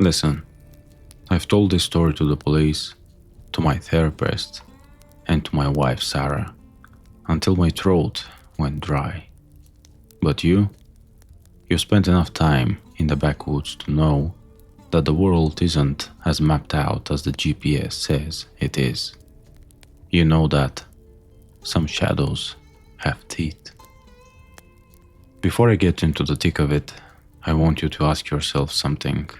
Listen, I've told this story to the police, to my therapist, and to my wife Sarah, until my throat went dry. But you spent enough time in the backwoods to know that the world isn't as mapped out as the GPS says it is. You know that some shadows have teeth. Before I get into the thick of it, I want you to ask yourself something.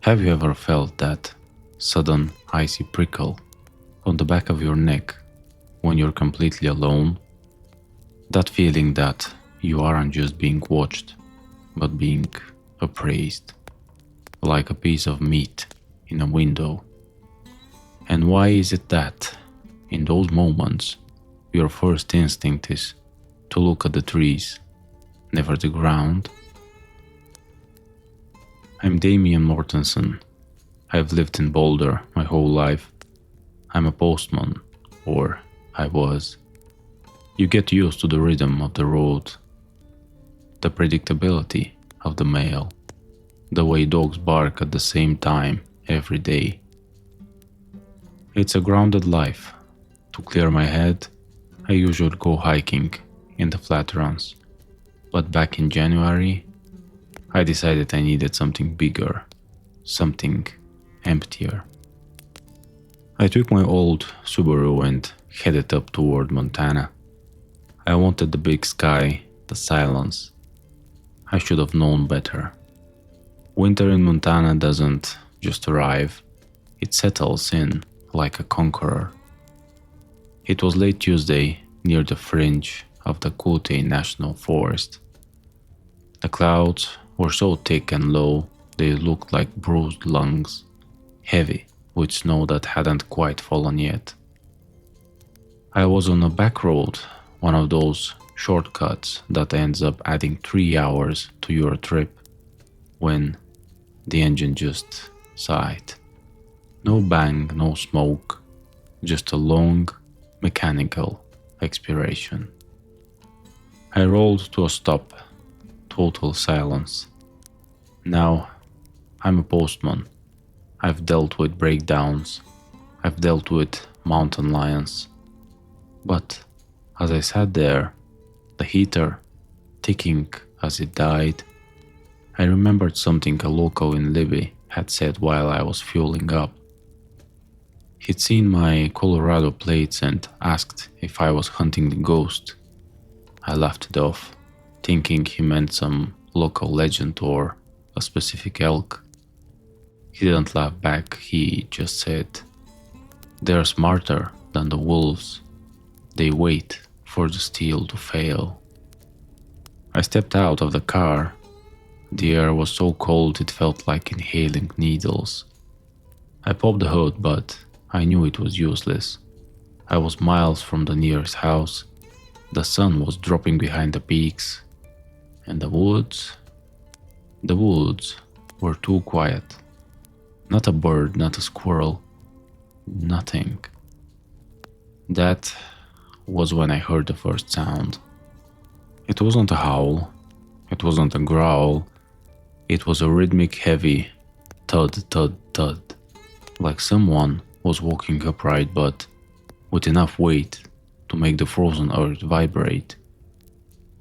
Have you ever felt that sudden icy prickle on the back of your neck when you're completely alone? That feeling that you aren't just being watched, but being appraised, like a piece of meat in a window. And why is it that, in those moments, your first instinct is to look at the trees, never the ground? I'm Damian Mortensen. I've lived in Boulder my whole life. I'm a postman, or I was. You get used to the rhythm of the road, the predictability of the mail, the way dogs bark at the same time every day. It's a grounded life. To clear my head, I usually go hiking in the flat runs. But back in January, I decided I needed something bigger, something emptier. I took my old Subaru and headed up toward Montana. I wanted the big sky, the silence. I should have known better. Winter in Montana doesn't just arrive, it settles in like a conqueror. It was late Tuesday near the fringe of the Kootenai National Forest. The clouds were so thick and low they looked like bruised lungs, heavy with snow that hadn't quite fallen yet. I was on a back road, one of those shortcuts that ends up adding 3 hours to your trip, when the engine just sighed. No bang, no smoke, just a long, mechanical expiration. I rolled to a stop, total silence. Now, I'm a postman. I've dealt with breakdowns. I've dealt with mountain lions. But as I sat there, the heater ticking as it died, I remembered something a local in Libby had said while I was fueling up. He'd seen my Colorado plates and asked if I was hunting the ghost. I laughed it off, thinking he meant some local legend or a specific elk. He didn't laugh back, he just said, "They're smarter than the wolves. They wait for the steel to fail." I stepped out of the car. The air was so cold it felt like inhaling needles. I popped the hood, but I knew it was useless. I was miles from the nearest house. The sun was dropping behind the peaks, and the woods were too quiet. Not a bird, not a squirrel, nothing. That was when I heard the first sound. It wasn't a howl, it wasn't a growl, it was a rhythmic heavy thud, thud, thud, like someone was walking upright but with enough weight to make the frozen earth vibrate.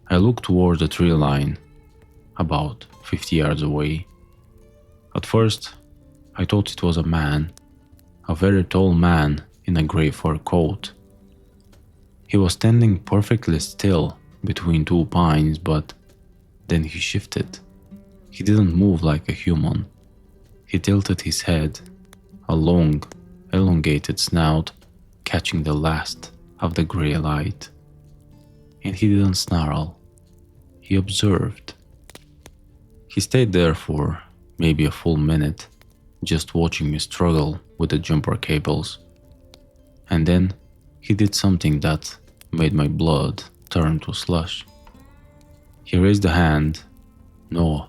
I looked toward the tree line, about 50 yards away. At first, I thought it was a man, a very tall man in a grey fur coat. He was standing perfectly still between two pines, but then he shifted. He didn't move like a human. He tilted his head, a long, elongated snout catching the last of the grey light. And he didn't snarl. He observed. He stayed there for maybe a full minute, just watching me struggle with the jumper cables. And then he did something that made my blood turn to slush. He raised a hand, no,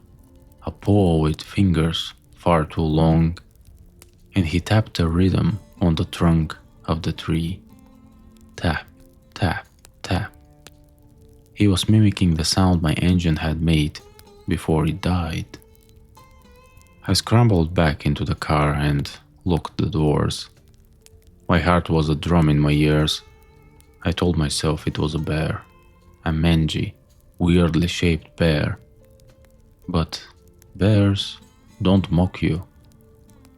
a paw with fingers far too long, and he tapped a rhythm on the trunk of the tree. Tap, tap, tap. He was mimicking the sound my engine had made before it died. I scrambled back into the car and locked the doors. My heart was a drum in my ears. I told myself it was a bear, a mangy, weirdly shaped bear. But bears don't mock you.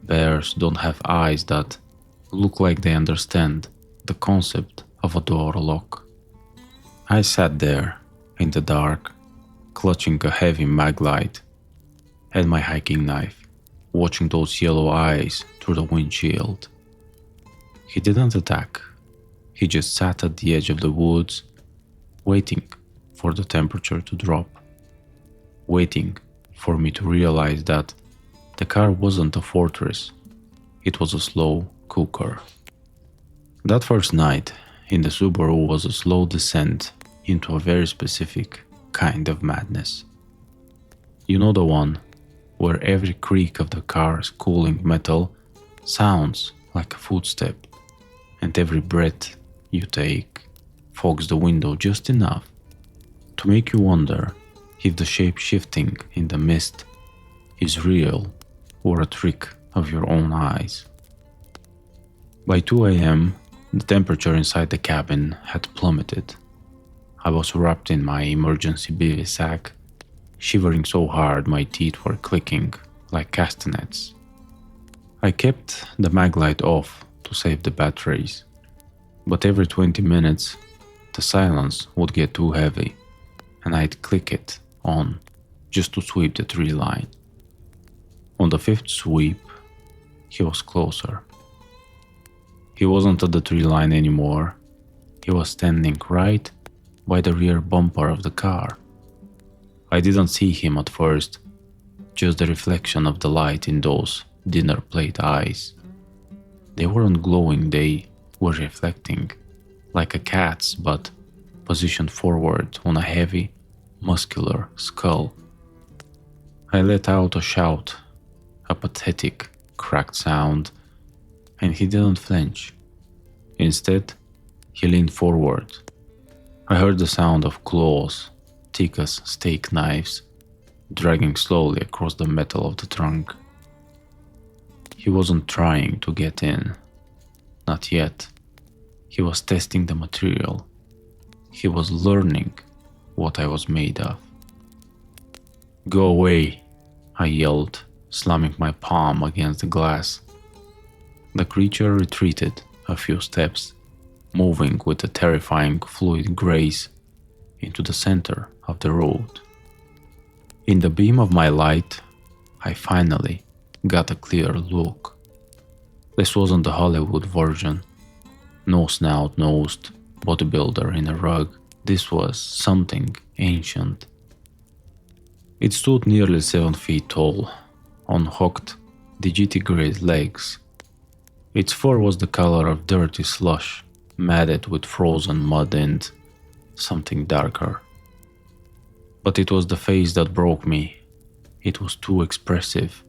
Bears don't have eyes that look like they understand the concept of a door lock. I sat there in the dark, clutching a heavy mag light and my hiking knife, watching those yellow eyes through the windshield. He didn't attack. He just sat at the edge of the woods, waiting for the temperature to drop, waiting for me to realize that the car wasn't a fortress, it was a slow cooker. That first night in the Subaru was a slow descent into a very specific kind of madness. You know, the one where every creak of the car's cooling metal sounds like a footstep, and every breath you take fogs the window just enough to make you wonder if the shape shifting in the mist is real or a trick of your own eyes. By 2 a.m., the temperature inside the cabin had plummeted. I was wrapped in my emergency bivy sack, shivering so hard my teeth were clicking like castanets. I kept the maglite off to save the batteries, but every 20 minutes the silence would get too heavy and I'd click it on just to sweep the tree line. On the fifth sweep, he was closer. He wasn't at the tree line anymore. He was standing right by the rear bumper of the car. I didn't see him at first, just the reflection of the light in those dinner plate eyes. They weren't glowing, they were reflecting, like a cat's, but positioned forward on a heavy, muscular skull. I let out a shout, a pathetic, cracked sound, and he didn't flinch. Instead, he leaned forward. I heard the sound of claws, thick as steak knives, dragging slowly across the metal of the trunk. He wasn't trying to get in. Not yet. He was testing the material. He was learning what I was made of. "Go away," I yelled, slamming my palm against the glass. The creature retreated a few steps, moving with a terrifying fluid grace into the center of the road. In the beam of my light, I finally got a clear look. This wasn't the Hollywood version. No snout-nosed bodybuilder in a rug. This was something ancient. It stood nearly 7 feet tall, on hooked, digitigrade legs. Its fur was the color of dirty slush, matted with frozen mud and something darker. But it was the face that broke me. It was too expressive.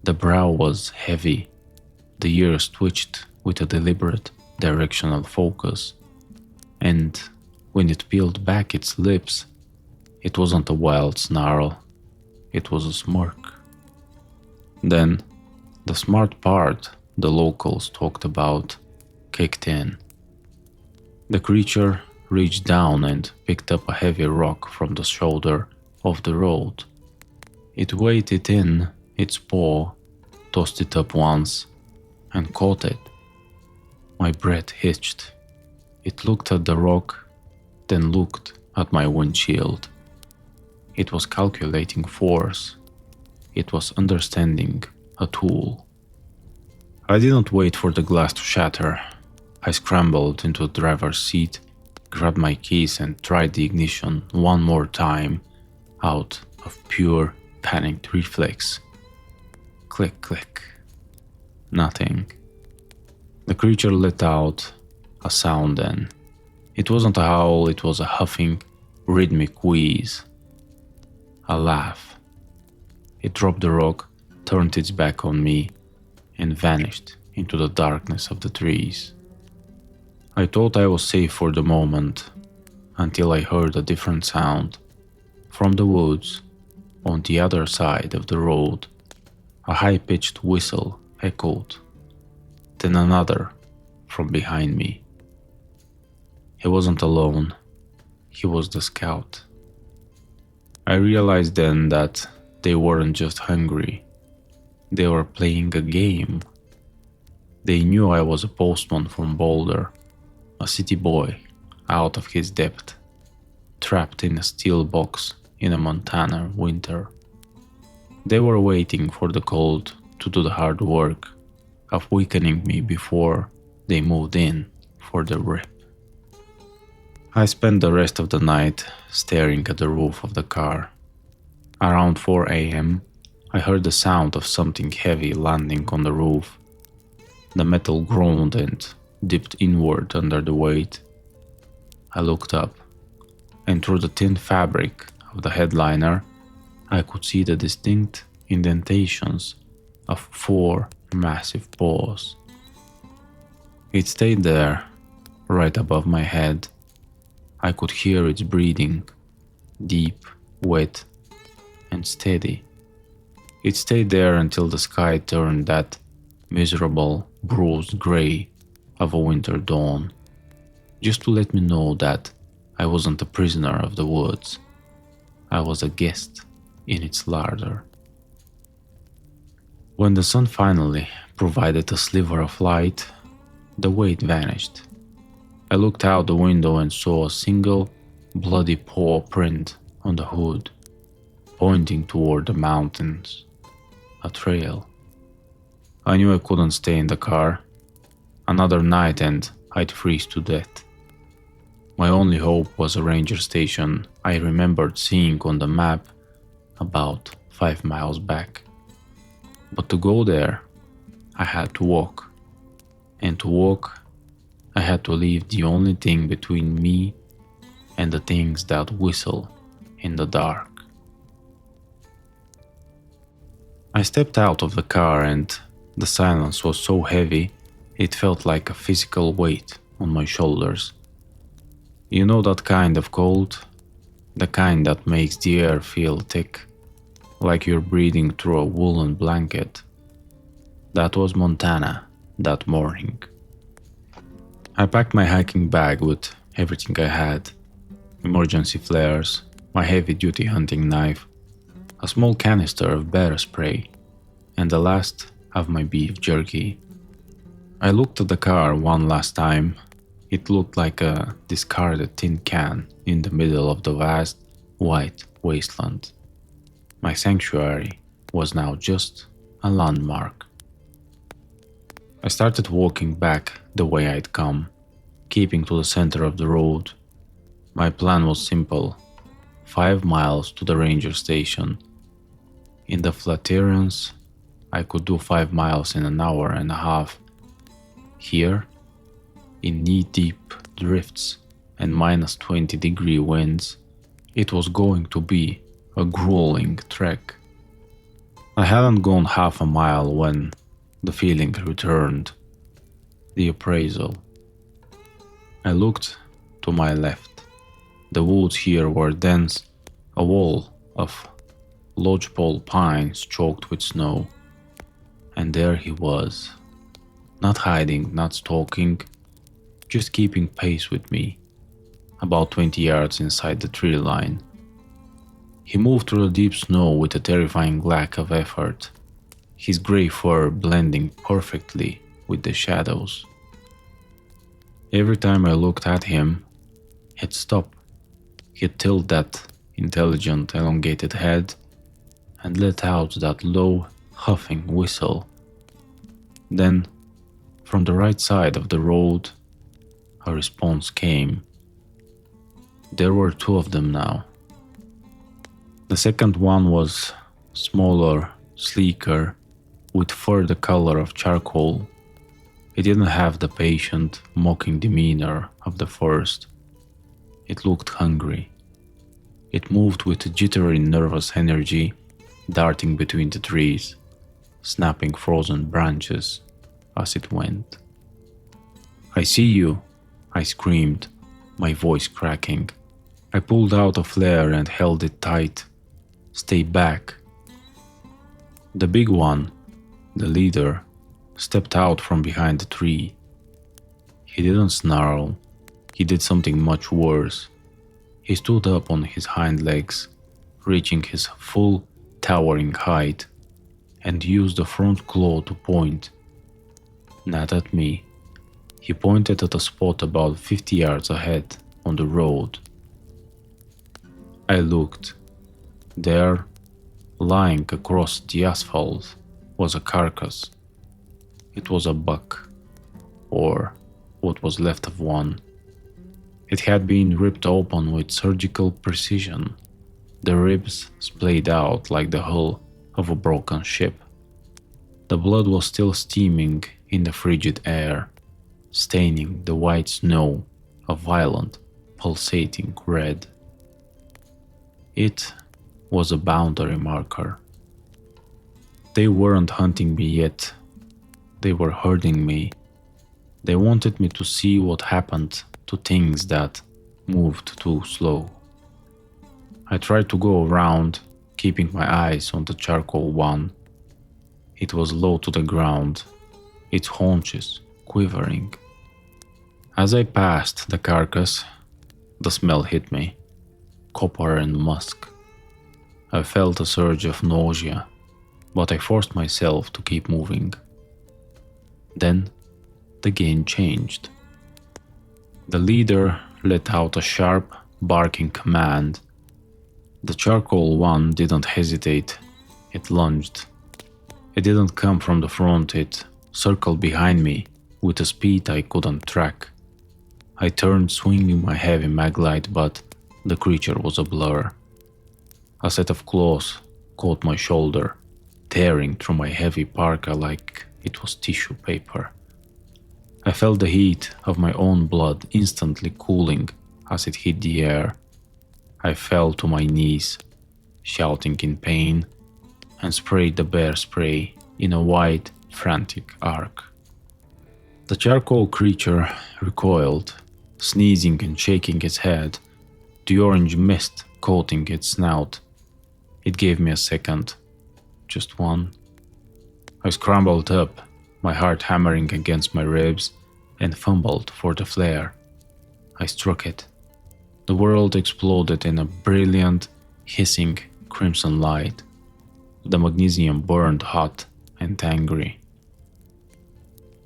The brow was heavy, the ears twitched with a deliberate, directional focus, and when it peeled back its lips, it wasn't a wild snarl, it was a smirk. Then, the smart part the locals talked about kicked in. The creature reached down and picked up a heavy rock from the shoulder of the road. It weighed it in its paw, tossed it up once, and caught it. My breath hitched. It looked at the rock, then looked at my windshield. It was calculating force. It was understanding a tool. I didn't wait for the glass to shatter. I scrambled into the driver's seat, grabbed my keys and tried the ignition one more time, out of pure panicked reflex. Click, click. Nothing. The creature let out a sound then. It wasn't a howl, it was a huffing, rhythmic wheeze. A laugh. It dropped the rock, turned its back on me, and vanished into the darkness of the trees. I thought I was safe for the moment, until I heard a different sound from the woods on the other side of the road. A high-pitched whistle echoed, then another from behind me. He wasn't alone, he was the scout. I realized then that they weren't just hungry, they were playing a game. They knew I was a postman from Boulder, a city boy out of his depth, trapped in a steel box in a Montana winter. They were waiting for the cold to do the hard work of weakening me before they moved in for the rip. I spent the rest of the night staring at the roof of the car. Around 4 a.m., I heard the sound of something heavy landing on the roof. The metal groaned and dipped inward under the weight. I looked up, and through the thin fabric of the headliner, I could see the distinct indentations of 4 massive paws. It stayed there, right above my head. I could hear its breathing, deep, wet, and steady. It stayed there until the sky turned that miserable, bruised gray of a winter dawn, just to let me know that I wasn't a prisoner of the woods. I was a guest in its larder. When the sun finally provided a sliver of light, the weight vanished. I looked out the window and saw a single, bloody paw print on the hood, pointing toward the mountains. A trail. I knew I couldn't stay in the car. Another night and I'd freeze to death. My only hope was a ranger station I remembered seeing on the map about 5 miles back. But to go there, I had to walk. And to walk, I had to leave the only thing between me and the things that whistle in the dark. I stepped out of the car and the silence was so heavy it felt like a physical weight on my shoulders. You know that kind of cold? The kind that makes the air feel thick, like you're breathing through a woolen blanket. That was Montana that morning. I packed my hiking bag with everything I had: emergency flares, my heavy-duty hunting knife, a small canister of bear spray, and the last of my beef jerky. I looked at the car one last time. It looked like a discarded tin can in the middle of the vast, white wasteland. My sanctuary was now just a landmark. I started walking back the way I'd come, keeping to the center of the road. My plan was simple: 5 miles to the ranger station. In the Flatiron, I could do 5 miles in an hour and a half. Here, in knee-deep drifts and minus 20-degree winds, it was going to be a grueling trek. I hadn't gone half a mile when the feeling returned: the appraisal. I looked to my left. The woods here were dense, a wall of lodgepole pines choked with snow. And there he was, not hiding, not stalking, just keeping pace with me, about 20 yards inside the tree line. He moved through the deep snow with a terrifying lack of effort, his gray fur blending perfectly with the shadows. Every time I looked at him, he'd stop. He'd tilt that intelligent, elongated head and let out that low, huffing whistle. Then, from the right side of the road, a response came. There were 2 of them now. The second one was smaller, sleeker, with fur the color of charcoal. It didn't have the patient, mocking demeanor of the first. It looked hungry. It moved with a jittery, nervous energy, darting between the trees, snapping frozen branches as it went. "I see you," I screamed, my voice cracking. I pulled out a flare and held it tight. "Stay back." The big one The leader stepped out from behind the tree. He didn't snarl, he did something much worse. He stood up on his hind legs, reaching his full towering height, and used the front claw to point. Not at me. He pointed at a spot about 50 yards ahead on the road. I looked. There, lying across the asphalt, was a carcass. It was a buck, or what was left of one. It had been ripped open with surgical precision, the ribs splayed out like the hull of a broken ship. The blood was still steaming in the frigid air, staining the white snow a violent, pulsating red. It was a boundary marker. They weren't hunting me yet. They were hurting me. They wanted me to see what happened to things that moved too slow. I tried to go around, keeping my eyes on the charcoal one. It was low to the ground, its haunches quivering. As I passed the carcass, the smell hit me, copper and musk. I felt a surge of nausea, but I forced myself to keep moving. Then, the game changed. The leader let out a sharp, barking command. The charcoal one didn't hesitate. It lunged. It didn't come from the front, it circled behind me with a speed I couldn't track. I turned, swinging my heavy maglite, but the creature was a blur. A set of claws caught my shoulder, tearing through my heavy parka like it was tissue paper. I felt the heat of my own blood instantly cooling as it hit the air. I fell to my knees, shouting in pain, and sprayed the bear spray in a wide, frantic arc. The charcoal creature recoiled, sneezing and shaking its head, the orange mist coating its snout. It gave me a second, just one. I scrambled up, my heart hammering against my ribs, and fumbled for the flare. I struck it. The world exploded in a brilliant, hissing crimson light. The magnesium burned hot and angry.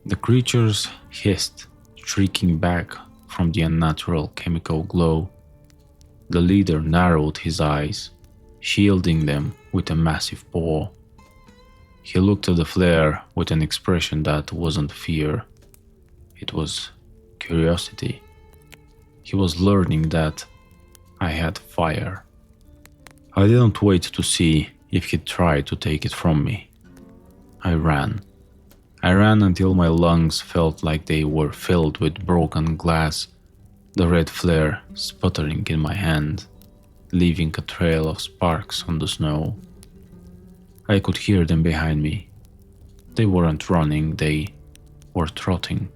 The creatures hissed, shrieking back from the unnatural chemical glow. The leader narrowed his eyes, shielding them with a massive paw. He looked at the flare with an expression that wasn't fear. It was curiosity. He was learning that I had fire. I didn't wait to see if he'd try to take it from me. I ran. I ran until my lungs felt like they were filled with broken glass, the red flare sputtering in my hand, leaving a trail of sparks on the snow. I could hear them behind me. They weren't running, they were trotting.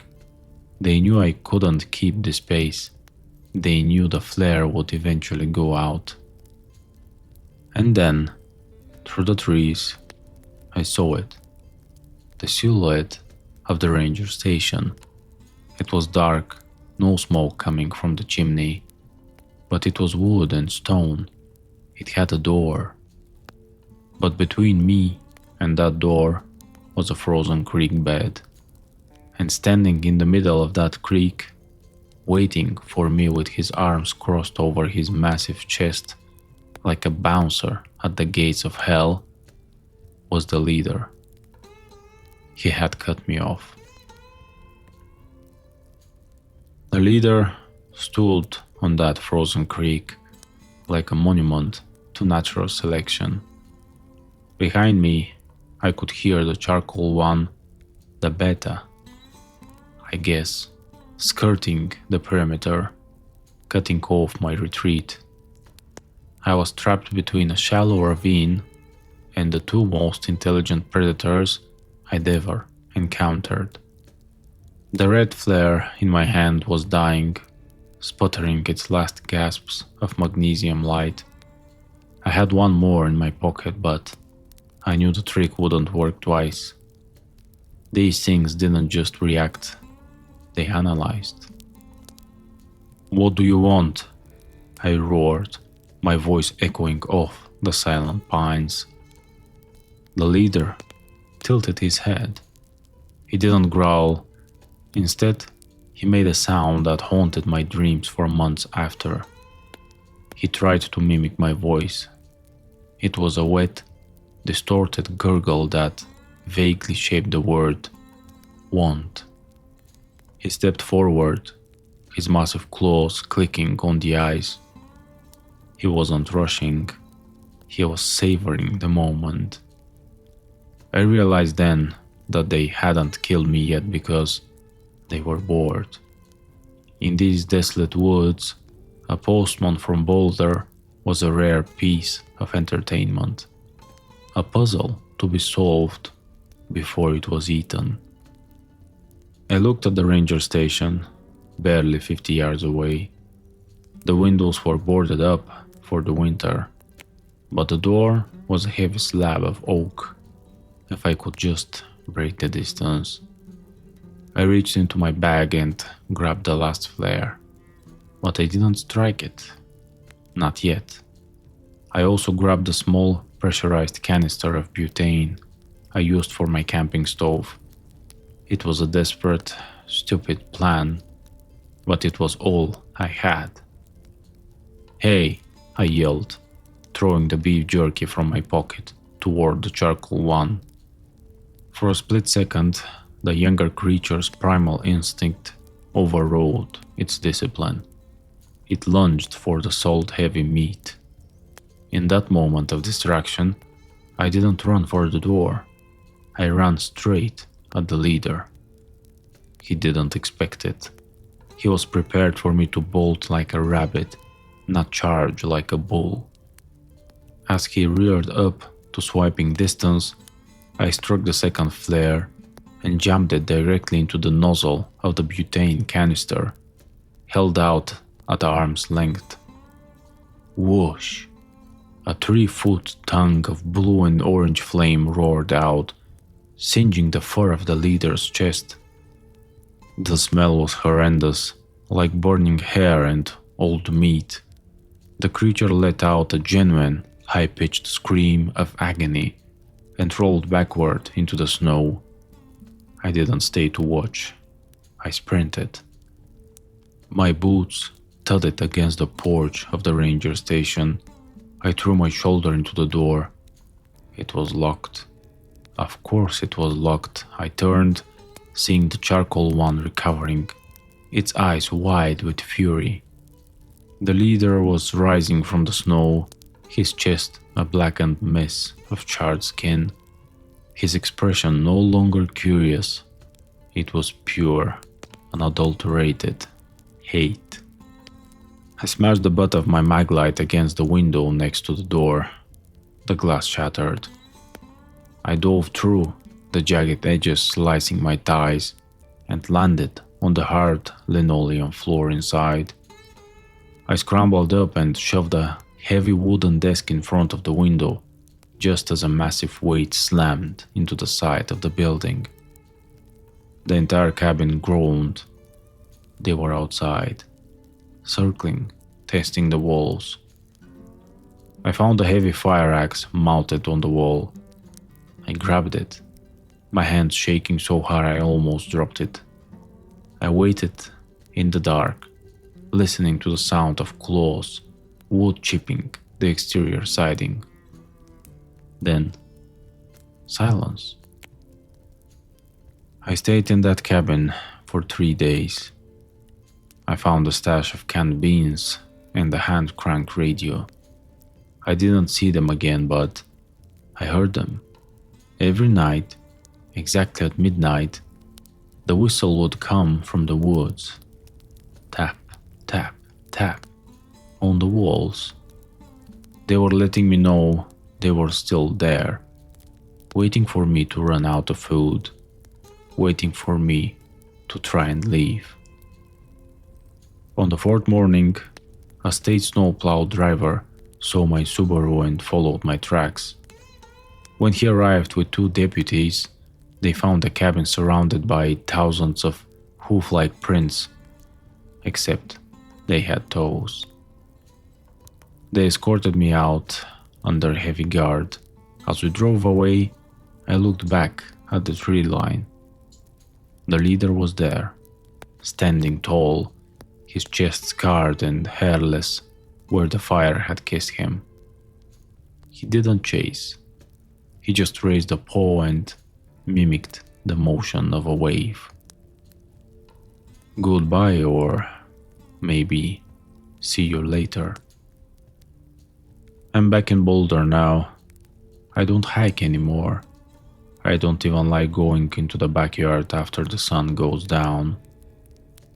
They knew I couldn't keep this pace. They knew the flare would eventually go out. And then, through the trees, I saw it. The silhouette of the ranger station. It was dark, no smoke coming from the chimney, but it was wood and stone. It had a door. But between me and that door was a frozen creek bed. And standing in the middle of that creek, waiting for me with his arms crossed over his massive chest, like a bouncer at the gates of hell, was the leader. He had cut me off. The leader stood on that frozen creek like a monument to natural selection. Behind me, I could hear the charcoal one, the beta, I guess, skirting the perimeter, cutting off my retreat. I was trapped between a shallow ravine and the two most intelligent predators I'd ever encountered. The red flare in my hand was dying, sputtering its last gasps of magnesium light. I had one more in my pocket, but I knew the trick wouldn't work twice. These things didn't just react, they analyzed. "What do you want?" I roared, my voice echoing off the silent pines. The leader tilted his head. He didn't growl. Instead, he made a sound that haunted my dreams for months after. He tried to mimic my voice. It was a wet, distorted gurgle that vaguely shaped the word "want." He stepped forward, his massive claws clicking on the ice. He wasn't rushing, he was savoring the moment. I realized then that they hadn't killed me yet because they were bored. In these desolate woods, a postman from Boulder was a rare piece of entertainment, a puzzle to be solved before it was eaten. I looked at the ranger station, barely 50 yards away. The windows were boarded up for the winter, but the door was a heavy slab of oak. If I could just break the distance. I reached into my bag and grabbed the last flare, but I didn't strike it. Not yet. I also grabbed a small pressurized canister of butane I used for my camping stove. It was a desperate, stupid plan, but it was all I had. "Hey," I yelled, throwing the beef jerky from my pocket toward the charcoal one. For a split second, the younger creature's primal instinct overrode its discipline. It lunged for the salt-heavy meat. In that moment of distraction, I didn't run for the door. I ran straight at the leader. He didn't expect it. He was prepared for me to bolt like a rabbit, not charge like a bull. As he reared up to swiping distance, I struck the second flare and jammed it directly into the nozzle of the butane canister, held out at arm's length. Whoosh! A 3-foot tongue of blue and orange flame roared out, singeing the fur of the leader's chest. The smell was horrendous, like burning hair and old meat. The creature let out a genuine, high-pitched scream of agony and rolled backward into the snow. I didn't stay to watch. I sprinted. My boots thudded against the porch of the ranger station. I threw my shoulder into the door. It was locked. Of course it was locked. I turned, seeing the charcoal one recovering, its eyes wide with fury. The leader was rising from the snow, his chest a blackened mess of charred skin. His expression no longer curious. It was pure, unadulterated hate. I smashed the butt of my maglite against the window next to the door. The glass shattered. I dove through, the jagged edges slicing my thighs, and landed on the hard linoleum floor inside. I scrambled up and shoved a heavy wooden desk in front of the window, just as a massive weight slammed into the side of the building. The entire cabin groaned. They were outside, circling, testing the walls. I found a heavy fire axe mounted on the wall. I grabbed it, my hands shaking so hard I almost dropped it. I waited in the dark, listening to the sound of claws, wood chipping the exterior siding. Then, silence. I stayed in that cabin for 3 days. I found a stash of canned beans and a hand-crank radio. I didn't see them again, but I heard them. Every night, exactly at midnight, the whistle would come from the woods. Tap, tap, tap on the walls. They were letting me know they were still there, waiting for me to run out of food, waiting for me to try and leave. On the fourth morning, a state snowplow driver saw my Subaru and followed my tracks. When he arrived with 2 deputies, They found the cabin surrounded by thousands of hoof-like prints, except they had toes. They escorted me out under heavy guard. As we drove away, I looked back at the tree line. The leader was there, standing tall, his chest scarred and hairless where the fire had kissed him. He didn't chase. He just raised a paw and mimicked the motion of a wave. Goodbye, or maybe see you later. I'm back in Boulder now. I don't hike anymore. I don't even like going into the backyard after the sun goes down,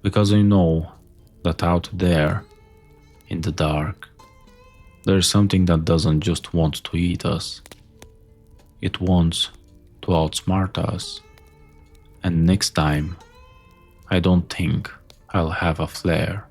because I know that out there, in the dark, there's something that doesn't just want to eat us. It wants to outsmart us. And next time, I don't think I'll have a flare.